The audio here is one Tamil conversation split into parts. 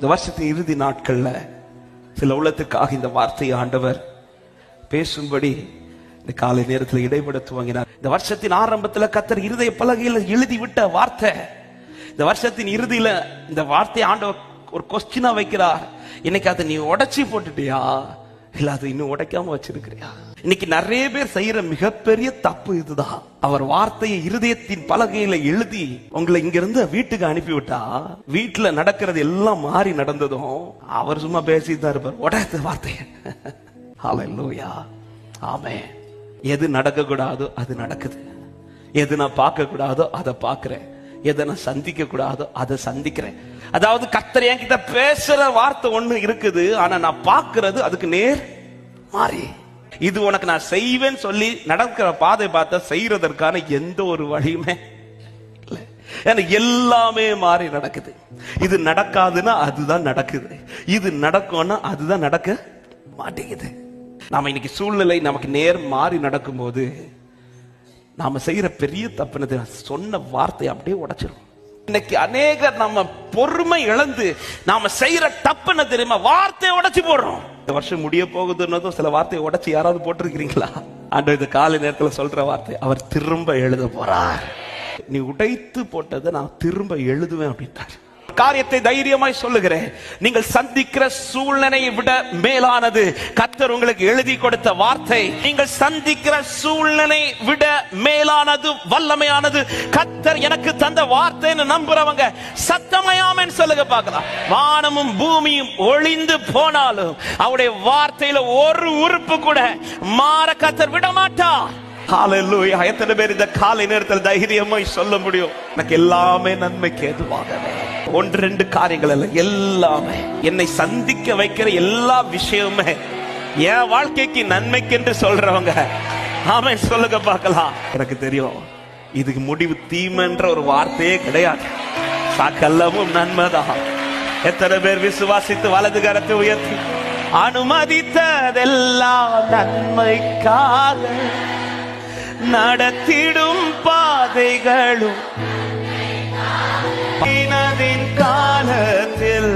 இந்த வருஷத்தின் இறுதி நாட்கள்ல சில உள்ளத்துக்காக இந்த வார்த்தையை ஆண்டவர் பேசும்படி இந்த காலை நேரத்தில் இடைபட துவங்கினார். இந்த வருஷத்தின் ஆரம்பத்தில் கர்த்தர் இருதய பலகையில எழுதி விட்ட வார்த்தை, இந்த வருஷத்தின் இறுதியில இந்த வார்த்தையை ஆண்டவர் ஒரு கொஸ்டினா வைக்கிறார். இன்னைக்கு அதை நீ உடைச்சி போட்டுட்டியா, இல்ல அதை இன்னும் உடைக்காம வச்சிருக்கிறியா? இன்னைக்கு நிறைய பேர் செய்யற மிகப்பெரிய தப்பு இதுதான். அவர் வார்த்தையை இருதயத்தின் பலகையில எழுதி உங்களை இங்க இருந்து வீட்டுக்கு அனுப்பிவிட்டா, வீட்டுல நடக்கிறது எல்லாம் மாறி நடந்ததும் அவர் சும்மா பேசிட்டு தான் இருப்பார். உடைத்த வார்த்தைய ஹல்லேலூயா, ஆமென். எது நடக்க கூடாதோ அது நடக்குது, எது நான் பார்க்க கூடாதோ அதை பார்க்கிறேன், எதை நான் சந்திக்க கூடாதோ அதை சந்திக்கிறேன். அதாவது கர்த்தர் என்கிட்ட பேசுற வார்த்தை ஒண்ணு இருக்குது, ஆனா நான் பார்க்கிறது அதுக்கு நேர் மாறி. இது உனக்கு நான் செய்வேன்னு சொல்லி நடக்கிற பாதை பார்த்தா செய்யறதற்கான எந்த ஒரு வழியுமே இல்லை. ஏன்னா எல்லாமே மாறி நடக்குது. இது நடக்காதுன்னா அதுதான் நடக்குது, இது நடக்கும்னா அதுதான் நடக்க மாட்டேங்குது. நாம இன்னைக்கு சூழ்நிலை நமக்கு நேர் மாறி நடக்கும் போது நாம செய்யற பெரிய தப்புனது சொன்ன வார்த்தை அப்படியே உடைச்சிரும். இன்னைக்கு அநேகர் நம்ம பொறுமை இழந்து நாம செய்யற தப்புன்னு தெரியுமா, வார்த்தையை உடைச்சு போடுறோம். இந்த வருஷம் முடிய போகுதுன்னதும் சில வார்த்தையை உடைச்சு யாராவது போட்டிருக்கிறீங்களா? ஆண்டவர் இந்த காலை நேரத்தில் சொல்ற வார்த்தை, அவர் திரும்ப எழுத போறார். நீ உடைத்து போட்டதை நான் திரும்ப எழுதுவேன் அப்படின்ட்டார். காரியத்தை தைரியமாய் சொல்லுகிறேன், நீங்கள் சந்திக்கிற சூழ்நிலையை விட மேலானது கர்த்தர் உங்களுக்கு எழுதி கொடுத்த வார்த்தை. நீங்கள் சந்திக்கிற சூழ்நிலை விட மேலானது, வல்லமையானது கர்த்தர் எனக்கு தந்த வார்த்தைன்னு நம்புறவங்க சத்தமயாமன்னு சொல்லுங்க பார்க்கலாம். வானமும் பூமியும் ஒளிந்து போனாலும் அவருடைய வார்த்தையில ஒரு உறுப்பு கூட மாற கர்த்தர் விட மாட்டார். ஹல்லேலூயா. எத்தனை பேர் இந்த காலை நேரத்தில் தைரியமாய் சொல்ல முடியும், எனக்கு எல்லாமே நன்மைக்கு ஏதுவாகவே, ஒன்று ரெண்டு காரியங்கள் அல்ல, எல்லாமே என்னை சந்திக்க வைக்கிற எல்லா விஷயமுமே என் வாழ்க்கைக்கு நன்மைக்கு என்று சொல்றவங்க ஆமென் சொல்லுங்க பார்க்கலாம். எனக்கு தெரியும் இதுக்கு முடிவு தீமைன்ற ஒரு வார்த்தையே கிடையாது, சகலமும் நன்மைதான். எத்தனை பேர் விசுவாசித்து வலது கரத்தை உயர்த்தி அனுமதித்ததெல்லாம் நன்மைக்காக, நடத்திடும் பாதைகளும் காலத்தில்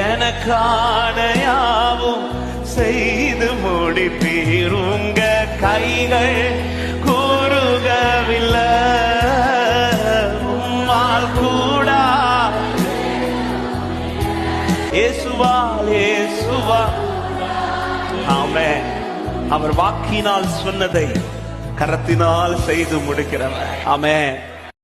எனக்கான யாவும் செய்து முடிப்பீர். உங்க கைகள் கூறுகவில்லை, உம்மால் கூடா இயேசுவால் இயேசுவா. ஆமென். அவர் வாக்கினால் சொன்னதை கரத்தினால் செய்து முடிக்கிறவர். ஆமென்.